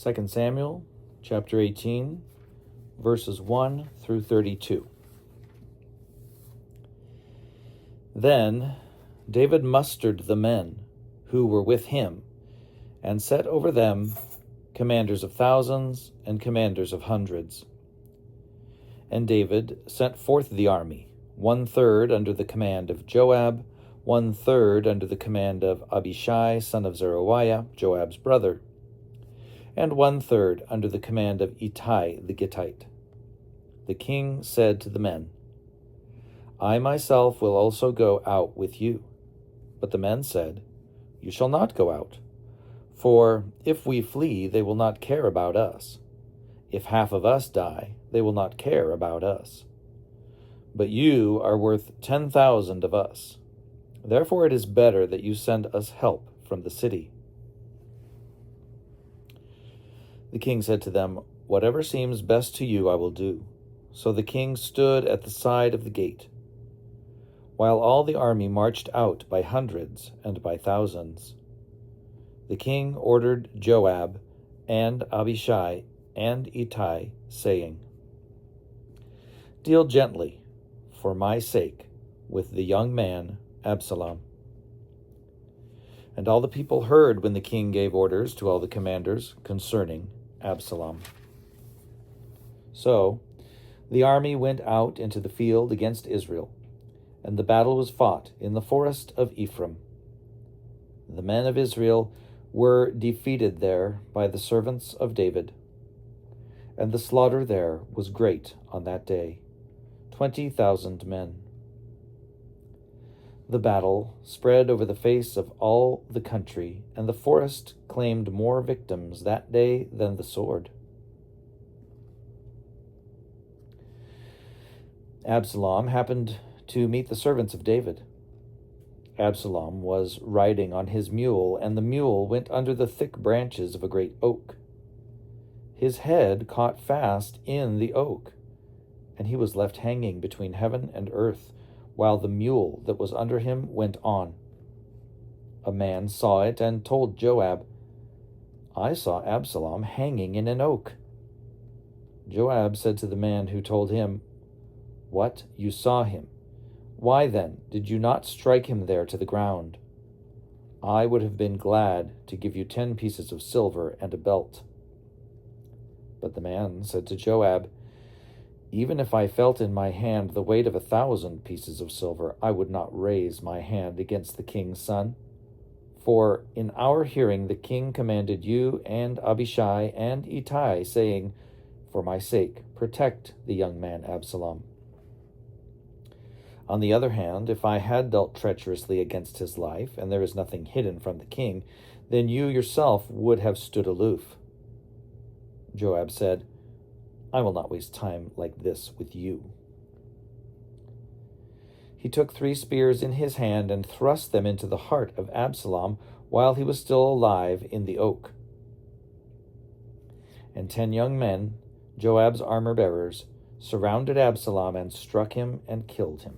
2 Samuel chapter 18, verses 1 through 32. Then David mustered the men who were with him, and set over them commanders of thousands and commanders of hundreds. And David sent forth the army, 1/3 under the command of Joab, 1/3 under the command of Abishai, son of Zeruiah, Joab's brother, and 1/3 under the command of Ittai the Gittite. The king said to the men, I myself will also go out with you. But the men said, You shall not go out, for if we flee, they will not care about us. If half of us die, they will not care about us. But you are worth 10,000 of us. Therefore it is better that you send us help from the city. The king said to them, Whatever seems best to you I will do. So the king stood at the side of the gate, while all the army marched out by hundreds and by thousands. The king ordered Joab and Abishai and Ittai, saying, Deal gently, for my sake, with the young man Absalom. And all the people heard when the king gave orders to all the commanders concerning Absalom. So the army went out into the field against Israel, and the battle was fought in the forest of Ephraim. The men of Israel were defeated there by the servants of David, and the slaughter there was great on that day, 20,000 men. The battle spread over the face of all the country, and the forest claimed more victims that day than the sword. Absalom happened to meet the servants of David. Absalom was riding on his mule, and the mule went under the thick branches of a great oak. His head caught fast in the oak, and he was left hanging between heaven and earth, while the mule that was under him went on. A man saw it and told Joab, I saw Absalom hanging in an oak. Joab said to the man who told him, What, you saw him? Why then did you not strike him there to the ground? I would have been glad to give you 10 pieces of silver and a belt. But the man said to Joab, Even if I felt in my hand the weight of 1,000 pieces of silver, I would not raise my hand against the king's son. For in our hearing the king commanded you and Abishai and Ittai, saying, For my sake, protect the young man Absalom. On the other hand, if I had dealt treacherously against his life, and there is nothing hidden from the king, then you yourself would have stood aloof. Joab said, I will not waste time like this with you. He took 3 spears in his hand and thrust them into the heart of Absalom while he was still alive in the oak. And 10 young men, Joab's armor-bearers, surrounded Absalom and struck him and killed him.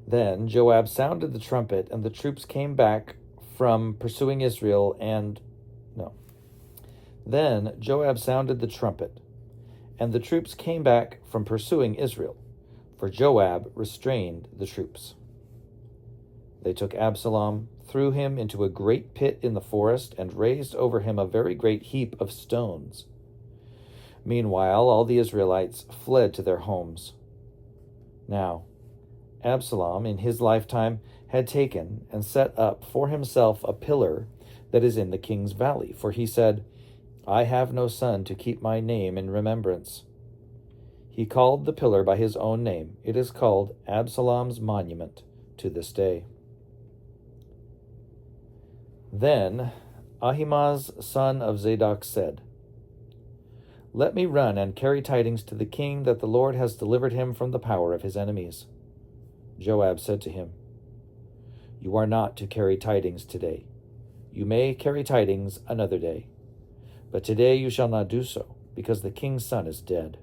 Then Joab sounded the trumpet, and the troops came back from pursuing Israel, Then Joab sounded the trumpet, and the troops came back from pursuing Israel, for Joab restrained the troops. They took Absalom, threw him into a great pit in the forest, and raised over him a very great heap of stones. Meanwhile, all the Israelites fled to their homes. Now, Absalom, in his lifetime, had taken and set up for himself a pillar that is in the king's valley, for he said, I have no son to keep my name in remembrance. He called the pillar by his own name. It is called Absalom's Monument to this day. Then Ahimaaz, son of Zadok, said, Let me run and carry tidings to the king that the Lord has delivered him from the power of his enemies. Joab said to him, You are not to carry tidings today. You may carry tidings another day. But today you shall not do so, because the king's son is dead.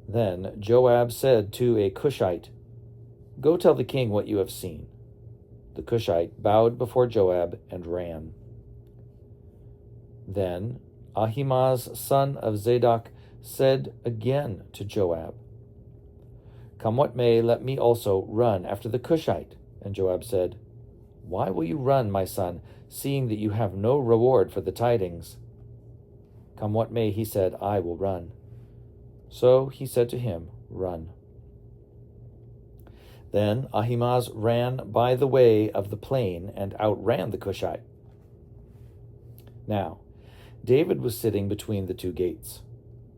Then Joab said to a Cushite, Go tell the king what you have seen. The Cushite bowed before Joab and ran. Then Ahimaaz son of Zadok said again to Joab, "Come what may, let me also run after the Cushite." And Joab said, "Why will you run, my son, seeing that you have no reward for the tidings?" "Come what may," he said, "I will run." So he said to him, "Run." Then Ahimaaz ran by the way of the plain and outran the Cushite. Now David was sitting between the two gates.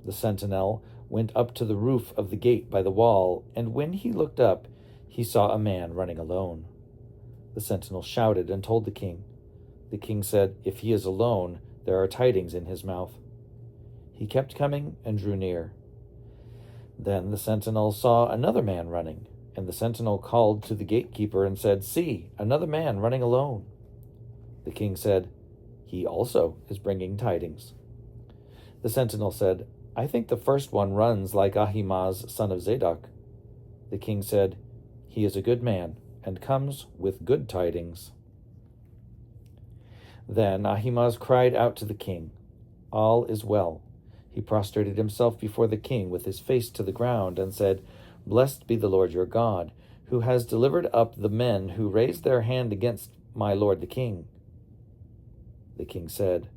The sentinel went up to the roof of the gate by the wall, and when he looked up, he saw a man running alone. The sentinel shouted and told the king. The king said, "If he is alone, there are tidings in his mouth." He kept coming and drew near. Then the sentinel saw another man running, and the sentinel called to the gatekeeper and said, "See, another man running alone." The king said, "He also is bringing tidings." The sentinel said, "I think the first one runs like Ahimaaz son of Zadok." The king said, "He is a good man, and comes with good tidings." Then Ahimaaz cried out to the king, "All is well." He prostrated himself before the king with his face to the ground and said, "Blessed be the Lord your God, who has delivered up the men who raised their hand against my lord the king." The king said,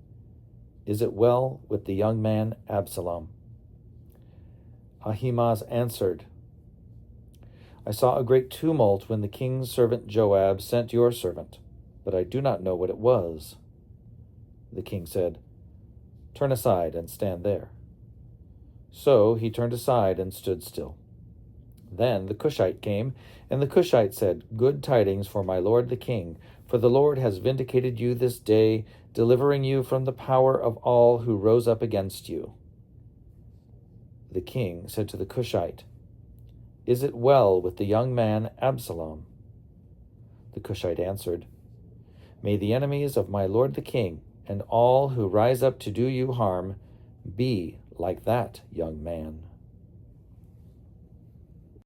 "Is it well with the young man Absalom?" Ahimaaz answered, "I saw a great tumult when the king's servant Joab sent your servant, but I do not know what it was." The king said, "Turn aside and stand there." So he turned aside and stood still. Then the Cushite came, and the Cushite said, "Good tidings for my lord the king, for the Lord has vindicated you this day, delivering you from the power of all who rose up against you." The king said to the Cushite, "Is it well with the young man Absalom?" The Cushite answered, "May the enemies of my lord the king, and all who rise up to do you harm, be like that young man."